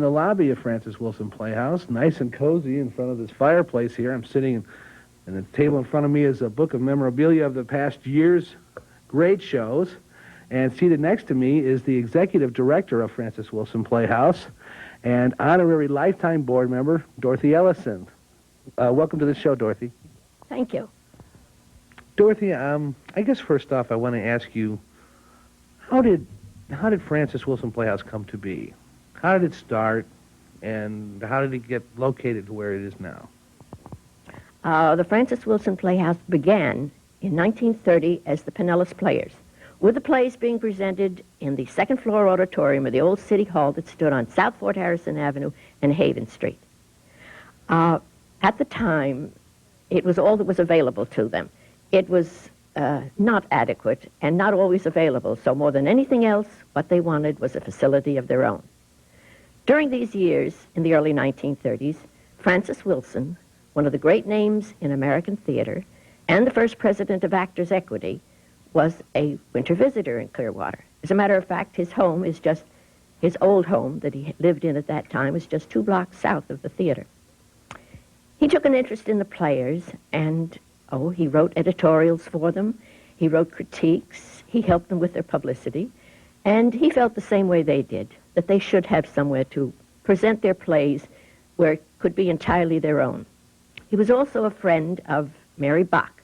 In the lobby of Francis Wilson Playhouse, nice and cozy in front of this fireplace here. I'm sitting, and the table in front of me is a book of memorabilia of the past year's great shows. And seated next to me is the executive director of Francis Wilson Playhouse and honorary lifetime board member, Dorothy Ellison. Welcome to the show, Dorothy. Thank you. Dorothy, I guess first off, I want to ask you, how did Francis Wilson Playhouse come to be? How did it start, and how did it get located to where it is now? The Francis Wilson Playhouse began in 1930 as the Pinellas Players, with the plays being presented in the second-floor auditorium of the old City Hall that stood on South Fort Harrison Avenue and Haven Street. At the time, it was all that was available to them. It was not adequate and not always available, so more than anything else, what they wanted was a facility of their own. During these years, in the early 1930s, Francis Wilson, one of the great names in American theater, and the first president of Actors' Equity, was a winter visitor in Clearwater. As a matter of fact, his home is just, his old home that he lived in at that time was just 2 blocks south of the theater. He took an interest in the players, and, he wrote editorials for them, he wrote critiques, he helped them with their publicity, and he felt the same way they did, that they should have somewhere to present their plays where it could be entirely their own. He was also a friend of Mary Bach.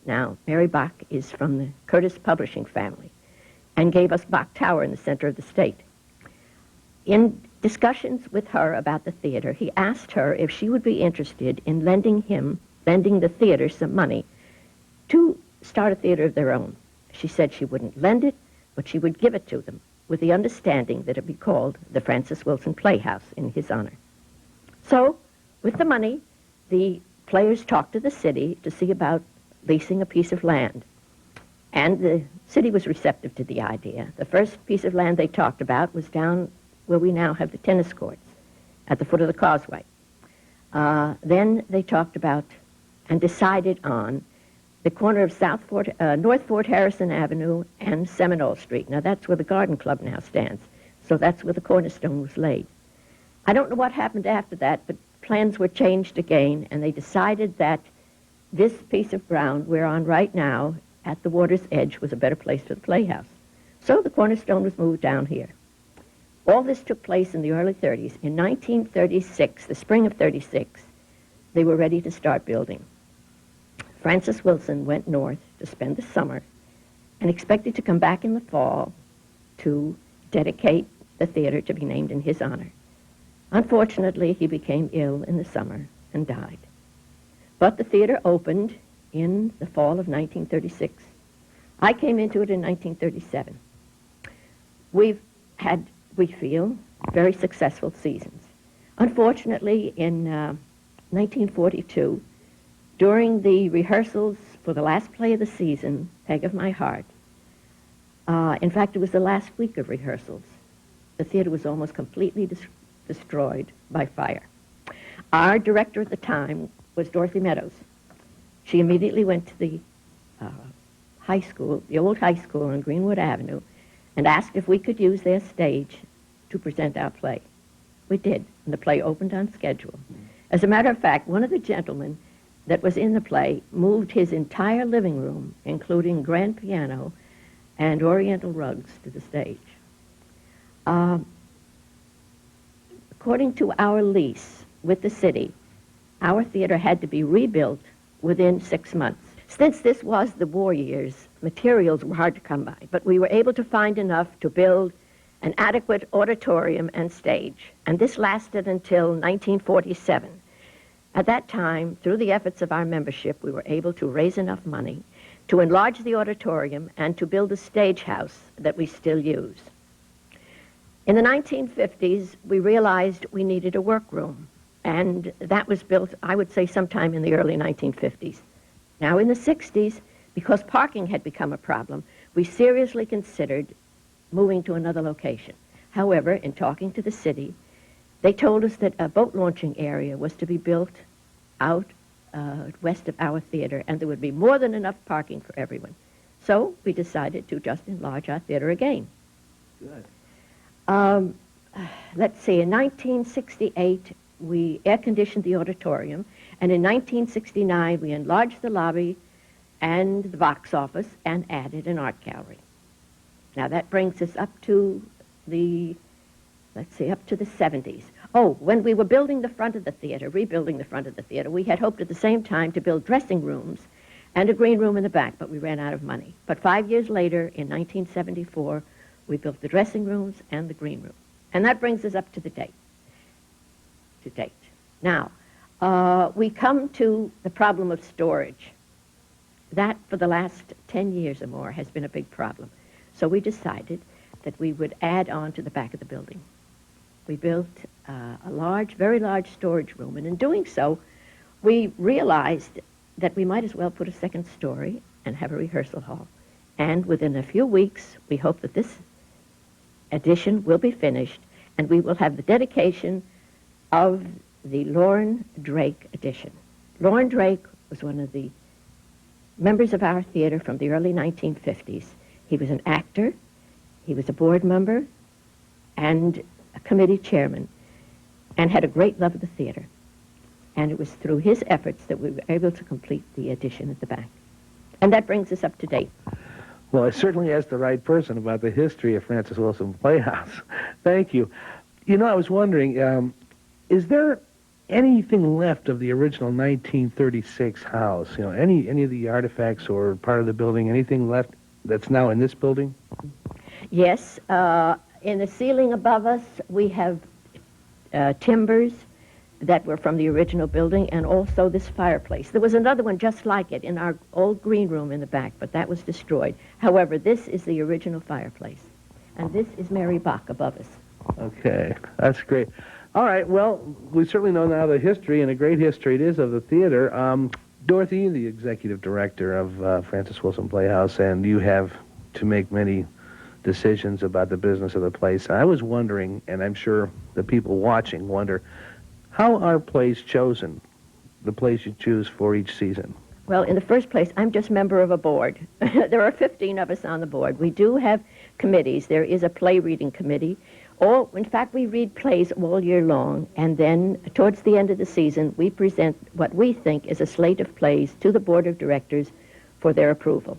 Now, Mary Bach is from the Curtis Publishing family and gave us Bach Tower in the center of the state. In discussions with her about the theater, he asked her if she would be interested in lending the theater some money to start a theater of their own. She said she wouldn't lend it, but she would give it to them, with the understanding that it would be called the Francis Wilson Playhouse in his honor. So, with the money, the players talked to the city to see about leasing a piece of land. And the city was receptive to the idea. The first piece of land they talked about was down where we now have the tennis courts, at the foot of the causeway. Then they talked about and decided on the corner of North Fort Harrison Avenue and Seminole Street. Now, that's where the Garden Club now stands. So that's where the cornerstone was laid. I don't know what happened after that, but plans were changed again, and they decided that this piece of ground we're on right now at the water's edge was a better place for the Playhouse. So the cornerstone was moved down here. All this took place in the early 30s. In 1936, the spring of 36, they were ready to start building. Francis Wilson went north to spend the summer and expected to come back in the fall to dedicate the theater to be named in his honor. Unfortunately, he became ill in the summer and died. But the theater opened in the fall of 1936. I came into it in 1937. We've had, we feel, very successful seasons. Unfortunately, in 1942, during the rehearsals for the last play of the season, Peg of My Heart, in fact, it was the last week of rehearsals, the theater was almost completely destroyed by fire. Our director at the time was Dorothy Meadows. She immediately went to the high school, the old high school on Greenwood Avenue, and asked if we could use their stage to present our play. We did, and the play opened on schedule. As a matter of fact, one of the gentlemen that was in the play moved his entire living room, including grand piano and oriental rugs, to the stage. According to our lease with the city, our theater had to be rebuilt within 6 months. Since this was the war years, materials were hard to come by, but we were able to find enough to build an adequate auditorium and stage, and this lasted until 1947. At that time, through the efforts of our membership, we were able to raise enough money to enlarge the auditorium and to build a stage house that we still use. In the 1950s, we realized we needed a workroom, and that was built, I would say, sometime in the early 1950s. Now, in the 60s, because parking had become a problem, we seriously considered moving to another location. However, in talking to the city, they told us that a boat launching area was to be built out west of our theater, and there would be more than enough parking for everyone. So we decided to just enlarge our theater again. Good. let's see, in 1968, we air-conditioned the auditorium, and in 1969, we enlarged the lobby and the box office and added an art gallery. Now, that brings us up to the, let's see, up to the 70s. Oh, when we were building the front of the theater, rebuilding the front of the theater, we had hoped at the same time to build dressing rooms and a green room in the back, but we ran out of money. But 5 years later, in 1974, we built the dressing rooms and the green room. And that brings us up to the date. Now, we come to the problem of storage. That, for the last 10 years or more, has been a big problem. So we decided that we would add on to the back of the building. We built a large, very large storage room, and in doing so, we realized that we might as well put a second story and have a rehearsal hall. And within a few weeks, we hope that this addition will be finished, and we will have the dedication of the Lauren Drake edition. Lauren Drake was one of the members of our theater from the early 1950s. He was an actor, he was a board member, and a committee chairman, and had a great love of the theater. And it was through his efforts that we were able to complete the addition at the back. And that brings us up to date. Well, I certainly asked the right person about the history of Francis Wilson Playhouse. Thank you. You know, I was wondering, is there anything left of the original 1936 house? You know, any of the artifacts or part of the building, anything left that's now in this building? Yes, in the ceiling above us, we have timbers that were from the original building, and also this fireplace. There was another one just like it in our old green room in the back, but that was destroyed. However, this is the original fireplace, and this is Mary Bach above us. Okay, that's great. All right, well, we certainly know now the history, and a great history it is, of the theater. Dorothy, the executive director of Francis Wilson Playhouse, and you have to make many decisions about the business of the place. I was wondering, and I'm sure the people watching wonder, how are plays chosen, the plays you choose for each season? Well, in the first place, I'm just member of a board. There are 15 of us on the board. We do have committees. There is a play reading committee. In fact, we read plays all year long, and then towards the end of the season, we present what we think is a slate of plays to the board of directors for their approval.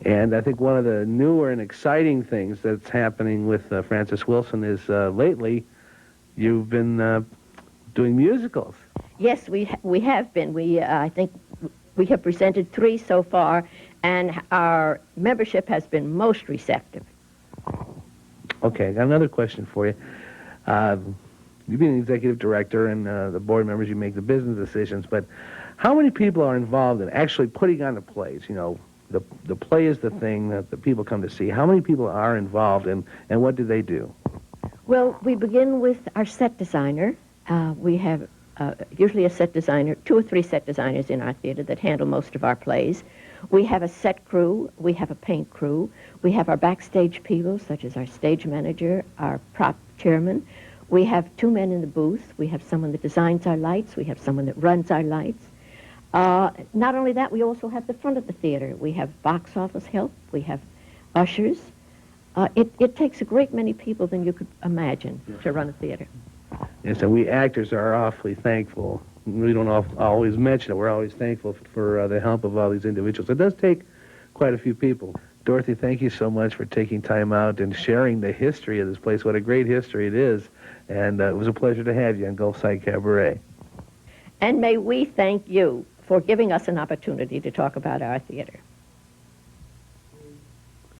And I think one of the newer and exciting things that's happening with Francis Wilson is lately you've been doing musicals. Yes, we have been. I think we have presented 3 so far, and our membership has been most receptive. Okay, I got another question for you. You've been an executive director, and the board members, you make the business decisions, but how many people are involved in actually putting on the plays? You know, the play is the thing that the people come to see. How many people are involved, and what do they do? Well, we begin with our set designer. We have usually a set designer, 2 or 3 set designers in our theater that handle most of our plays. We have a set crew. We have a paint crew. We have our backstage people, such as our stage manager, our prop chairman. We have 2 men in the booth. We have someone that designs our lights. We have someone that runs our lights. Not only that, we also have the front of the theater. We have box office help. We have ushers. It takes a great many people than you could imagine to run a theater. Yes, and we actors are awfully thankful. We don't always mention it. We're always thankful for the help of all these individuals. It does take quite a few people. Dorothy, thank you so much for taking time out and sharing the history of this place. What a great history it is. And it was a pleasure to have you on Gulfside Cabaret. And may we thank you for giving us an opportunity to talk about our theater.